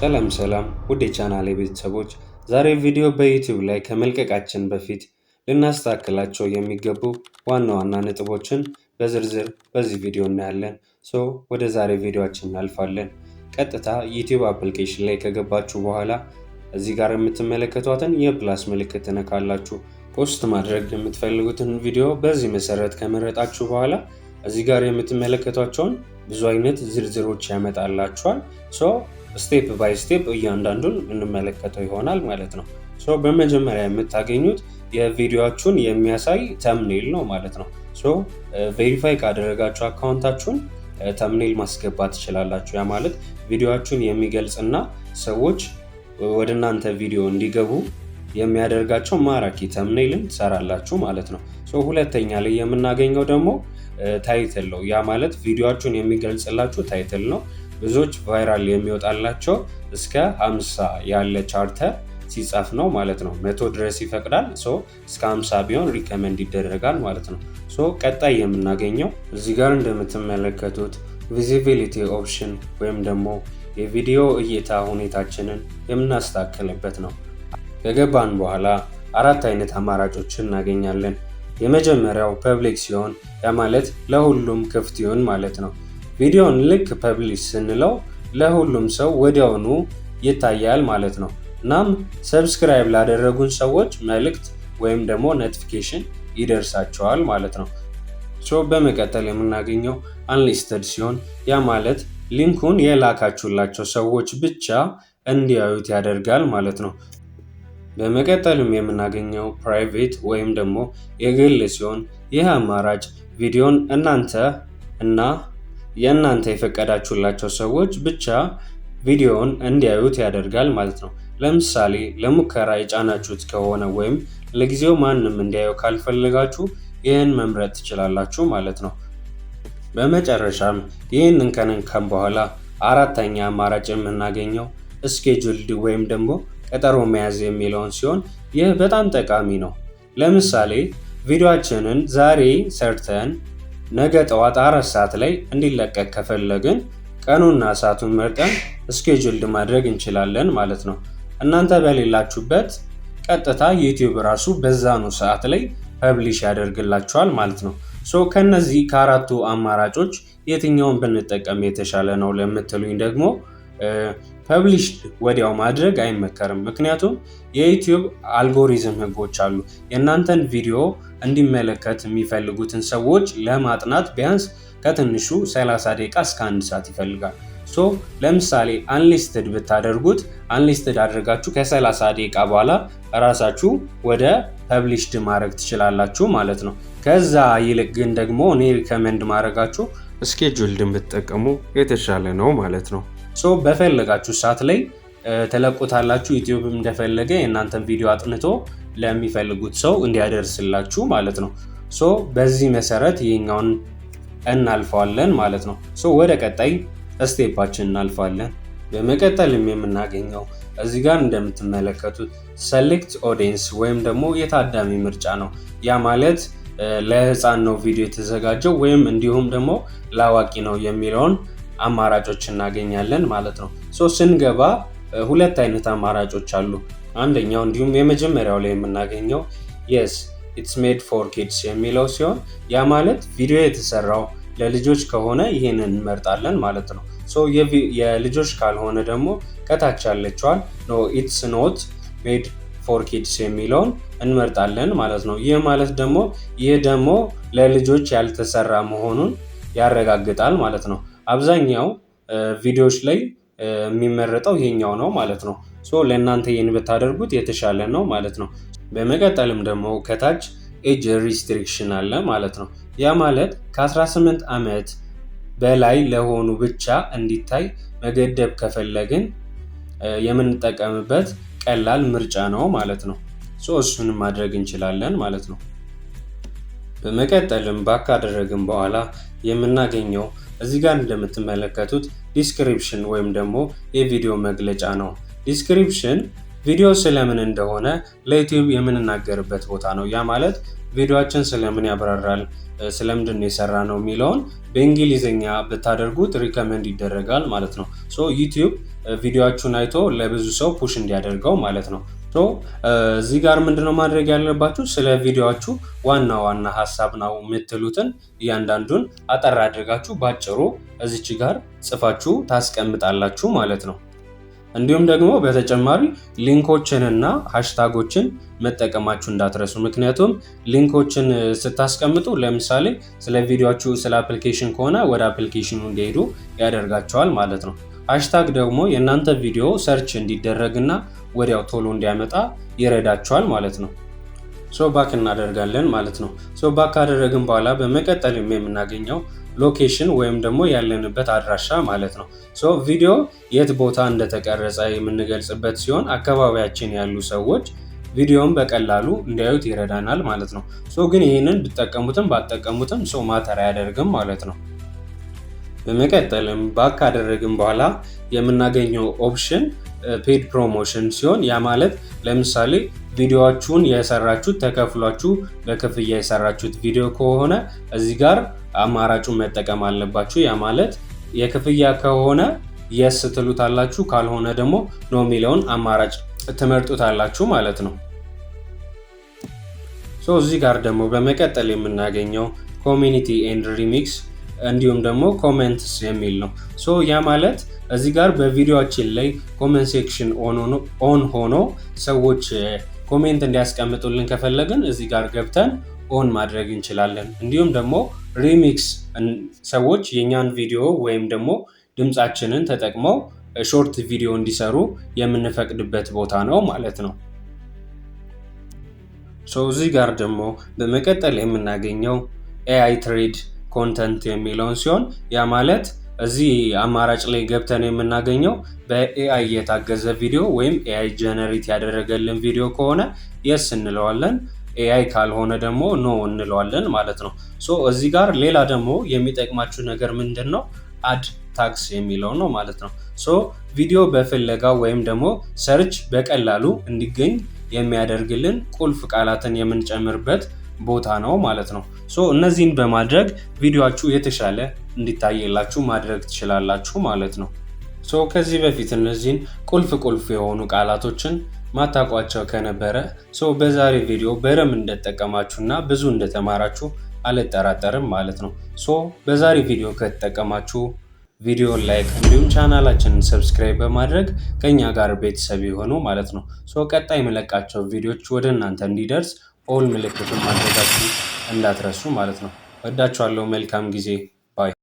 ሰላም ውድ የቻናሌ ቤተሰቦች፣ ዛሬ ቪዲዮ በዩቲዩብ ላይ ከመልቀቃችን በፊት ልናስተካክላቸው የሚገቡ ዋና ዋና ነጥቦችን በዝርዝር በዚህ ቪዲዮ እናያለን። ወደ ዛሬ ቪዲዮአችን እናልፋለን። ቀጥታ ዩቲዩብ አፕሊኬሽን ላይ ከገባችሁ በኋላ እዚህ ጋር የምትመለከቷትን የፕላስ ምልክት ትነካላችሁ። ፖስት ማድረግ የምትፈልጉትን ቪዲዮ በዚህ መሰረት ከመረጣችሁ በኋላ እዚህ ጋር የምትመለከቷቸውን ብዙ አይነት ዝርዝሮች ያመጣላችኋል። ስቴፕ ባይ ስቴፕ እያንዳንዱን እንመለከተው ይሆናል ማለት ነው። በመጀመሪያ የምታገኙት የቪዲዮአችሁን የሚያሳይ ተምኔል ነው ማለት ነው። ቬሪፋይ ካደረጋችሁ አካውንታችሁን ተምኔል ማስገባት ትችላላችሁ። ያ ማለት ቪዲዮአችሁን የሚገልጽና ሰዎች ወደ እናንተ ቪዲዮ እንዲገቡ የሚያደርጋቸው ማራኪ ተምኔልን ትሰራላችሁ ማለት ነው። ሁለተኛ ላይ የምናገኘው ደግሞ ታይትል ነው። ያ ማለት ቪዲዮአችሁን የሚገልጽላችሁ ታይትል ነው። ብዙዎች ቫይራል የሚወጣላቸው እስከ 50 ያለ ቻርተር ሲጻፍ ነው ማለት ነው። 100 ድረስ ይፈቅዳል። እስከ 50 ቢሆን ሪከመንድ ይደረጋል ማለት ነው። ቀጣይ የምናገኘው እዚህ ጋር እንደምትመለከቱት ቪዚቢሊቲ ኦፕሽን ወይም ደግሞ የቪዲዮ እይታ ሁኔታችንን የምናስተካክልበት ነው። ከገባን በኋላ 4 አይነት አማራጮችን እናገኛለን። የመጀመሪያው ፐብሊክ ሲሆን ያ ማለት ለሁሉም ክፍት ይሁን ማለት ነው። ቪዲዮን ልክ ፐብሊሽ ስንለው ለሁሉም ሰው ወዲያውኑ ይታያል ማለት ነው። እናም ሰብስክራይብ ላደረጉን ሰዎች መልእክት ወይም ደግሞ ኖቲፊኬሽን ይደርሳቸዋል ማለት ነው። በመቀጠል የምናገኘው አንሊስትድ ሲሆን ያ ማለት ሊንኩን የላካችሁላቸው ሰዎች ብቻ እንዲያዩት ያደርጋል ማለት ነው። በመቀጠልም የምናገኘው ፕራይቬት ወይም ደግሞ የግል ሲሆን ይህ አማራጭ ቪዲዮን እናንተ እና የእናንተ የፈቀዳችሁላቸው ሰዎች ብቻ ቪዲዮውን እንዲያዩት ያደርጋል ማለት ነው። ለምሳሌ ለሙከራ የጫናችሁት ከሆነ ወይም ለጊዜው ማንም እንዲያየው ካልፈለጋችሁ ይህን መምረጥ ትችላላችሁ ማለት ነው። በመጨረሻም ይህንን ከነካን በኋላ አራተኛ አማራጭ የምናገኘው ስኬጁልድ ወይም ደግሞ ቀጠሮ መያዝ የሚለውን ሲሆን ይህ በጣም ጠቃሚ ነው። ለምሳሌ ቪዲዮአችንን ዛሬ ሰርተን ነገ ጠዋት 4 ሰዓት ላይ እንዲለቀቅ ከፈለግን ቀኑና ሰዓቱን መርጠን ስኬጁልድ ማድረግ እንችላለን ማለት ነው። እናንተ በሌላችሁበት ቀጥታ ዩቲዩብ ራሱ በዛኑ ሰዓት ላይ ፐብሊሽ ያደርግላችኋል ማለት ነው። ከነዚህ ከአራቱ አማራጮች የትኛውን ብንጠቀም የተሻለ ነው ለምትሉኝ ደግሞ ፐብሊሽ ወዲያው ማድረግ አይመከርም። ምክንያቱም የዩቲዩብ አልጎሪዝም ህጎች አሉ። የእናንተን ቪዲዮ እንዲመለከት የሚፈልጉትን ሰዎች ለማጥናት ቢያንስ ከትንሹ 30 ደቂቃ እስከ 1 ሰዓት ይፈልጋል። ለምሳሌ አንሊስትድ ብታደርጉት አንሊስትድ አድርጋችሁ ከ30 ደቂቃ በኋላ ራሳችሁ ወደ ፐብሊሽድ ማድረግ ትችላላችሁ ማለት ነው። ከዛ ይልቅ ግን ደግሞ እኔ ሪከመንድ ማድረጋችሁ ስኬጁልድን ብትጠቀሙ የተሻለ ነው ማለት ነው። በፈለጋችሁ ሰዓት ላይ ተለቁታላችሁ። ዩቲዩብ እንደፈለገ የእናንተን ቪዲዮ አጥንቶ ለሚፈልጉት ሰው እንዲያደርስላችሁ ማለት ነው። በዚህ መሰረት ይሄኛውን እናልፈዋለን ማለት ነው። ወደ ቀጣይ ስቴፓችን እናልፋለን። በመቀጠልም የምናገኘው እዚህ ጋር እንደምትመለከቱት ሰሌክት ኦዲየንስ ወይም ደግሞ የታዳሚ ምርጫ ነው። ያ ማለት ለህፃን ነው ቪዲዮ የተዘጋጀው ወይም እንዲሁም ደግሞ ለአዋቂ ነው የሚለውን አማራጮች እናገኛለን ማለት ነው። ስንገባ 2 አይነት አማራጮች አሉ። አንደኛው እንዲሁም የመጀመሪያው ላይ የምናገኘው yes it's made for kids የሚለው ሲሆን ያ ማለት ቪዲዮ የተሰራው ለልጆች ከሆነ ይሄንን እንመርጣለን ማለት ነው። የልጆች ካልሆነ ደግሞ ከታች ያለችዋን no it's not made for kids የሚለውን እንመርጣለን ማለት ነው። ይህ ማለት ደግሞ ለልጆች ያልተሰራ መሆኑን ያረጋግጣል ማለት ነው። አብዛኛው ቪዲዮዎች ላይ የሚመረጠው ይሄኛው ነው ማለት ነው። ለእናንተ ይህን ብታደርጉት የተሻለ ነው ማለት ነው። በመቀጠልም ደግሞ ከታች ኤጅ ሪስትሪክሽን አለ ማለት ነው። ያ ማለት ከ18 ዓመት በላይ ለሆኑ ብቻ እንዲታይ መገደብ ከፈለግን የምንጠቀምበት ቀላል ምርጫ ነው ማለት ነው። እሱንም ማድረግ እንችላለን ማለት ነው። በመቀጠልም ባክ ካደረግን በኋላ የምናገኘው እዚህ ጋር እንደምትመለከቱት ዲስክሪፕሽን ወይም ደግሞ የቪዲዮ መግለጫ ነው። ዲስክሪፕሽን ቪዲዮ ስለምን እንደሆነ ለዩቲዩብ የምንናገርበት ቦታ ነው። ያ ማለት ቪዲዮአችን ስለምን ያብራራል፣ ስለምንድን ነው የሰራነው የሚለውን በእንግሊዝኛ ብታደርጉት ሪከመንድ ይደረጋል ማለት ነው። ዩቲዩብ ቪዲዮአችሁን አይቶ ለብዙ ሰው ፑሽ እንዲያደርገው ማለት ነው። እዚህ ጋር ምንድነው ማድረግ ያለባችሁ? ስለ ቪዲዮአችሁ ዋና ዋና ሀሳብ ነው የምትሉትን እያንዳንዱን አጠር አድርጋችሁ ባጭሩ እዚች ጋር ጽፋችሁ ታስቀምጣላችሁ ማለት ነው። እንዲሁም ደግሞ በተጨማሪ ሊንኮችንና ሃሽታጎችን መጠቀማችሁ እንዳትረሱ። ምክንያቱም ሊንኮችን ስታስቀምጡ ለምሳሌ ስለ ቪዲዮአችሁ ስለ አፕሊኬሽን ከሆነ ወደ አፕሊኬሽኑ እንዲሄዱ ያደርጋቸዋል ማለት ነው። ሃሽታግ ደግሞ የእናንተ ቪዲዮ ሰርች እንዲደረግና ወዲያው ቶሎ እንዲያመጣ ይረዳቸዋል ማለት ነው። ባክ እናደርጋለን ማለት ነው። ባክ ካደረግን በኋላ በመቀጠል የምናገኘው ሎኬሽን ወይም ደግሞ ያለንበት አድራሻ ማለት ነው። ቪዲዮ የት ቦታ እንደተቀረጸ የምንገልጽበት ሲሆን አካባቢያችን ያሉ ሰዎች ቪዲዮውን በቀላሉ እንዲያዩት ይረዳናል ማለት ነው። ግን ይህንን ብትጠቀሙትም ባትጠቀሙትም ማተር አያደርግም ማለት ነው። በመቀጠልም ባክ ካደረግን በኋላ የምናገኘው ኦፕሽን ፔድ ፕሮሞሽን ሲሆን ያ ማለት ለምሳሌ ቪዲዮአችሁን የሰራችሁት ተከፍሏችሁ በክፍያ የሰራችሁት ቪዲዮ ከሆነ እዚህ ጋር አማራጩን መጠቀም አለባችሁ። ያ ማለት የክፍያ ከሆነ የስ ትሉታላችሁ፣ ካልሆነ ደግሞ ኖ የሚለውን አማራጭ ትመርጡታላችሁ ማለት ነው። እዚህ ጋር ደግሞ በመቀጠል የምናገኘው ኮሚኒቲ ኤንድ ሪሚክስ እንዲሁም ደግሞ ኮሜንትስ የሚል ነው። ያ ማለት እዚህ ጋር በቪዲዮአችን ላይ ኮሜንት ሴክሽን ኦን ሆኖ ሰዎች ኮሜንት እንዲያስቀምጡልን ከፈለግን እዚህ ጋር ገብተን ኦን ማድረግ እንችላለን። እንዲሁም ደግሞ ሪሚክስ ሰዎች የኛን ቪዲዮ ወይም ደግሞ ድምፃችንን ተጠቅመው ሾርት ቪዲዮ እንዲሰሩ የምንፈቅድበት ቦታ ነው ማለት ነው። እዚህ ጋር ደግሞ በመቀጠል የምናገኘው ኤአይ ትሬድ ኮንተንት የሚለውን ሲሆን ያ ማለት እዚህ አማራጭ ላይ ገብተን የምናገኘው በኤአይ የታገዘ ቪዲዮ ወይም ኤአይ ጀነሬት ያደረገልን ቪዲዮ ከሆነ የስ እንለዋለን፣ ኤአይ ካልሆነ ደግሞ ኖ እንለዋለን ማለት ነው። እዚህ ጋር ሌላ ደግሞ የሚጠቅማችሁ ነገር ምንድን ነው? አድ ታግስ የሚለው ነው ማለት ነው። ቪዲዮ በፍለጋ ወይም ደግሞ ሰርች በቀላሉ እንዲገኝ የሚያደርግልን ቁልፍ ቃላትን የምንጨምርበት ቦታ ነው ማለት ነው። እነዚህን በማድረግ ቪዲዮአችሁ የተሻለ እንዲታየላችሁ ማድረግ ትችላላችሁ ማለት ነው። ከዚህ በፊት እነዚህን ቁልፍ የሆኑ ቃላቶችን ማታውቋቸው ከነበረ በዛሬ ቪዲዮ በደንብ እንደተጠቀማችሁና ብዙ እንደተማራችሁ አልጠራጠርም ማለት ነው። በዛሬ ቪዲዮ ከተጠቀማችሁ ቪዲዮ ላይክ እንዲሁም ቻናላችንን ሰብስክራይብ በማድረግ ከኛ ጋር ቤተሰብ የሆኑ ማለት ነው። ቀጣይ የምለቃቸው ቪዲዮዎች ወደ እናንተ እንዲደርስ ኦል ምልክቱን ማድረጋችሁ እንዳትረሱ ማለት ነው። ወዳችኋለሁ። መልካም ጊዜ። ባይ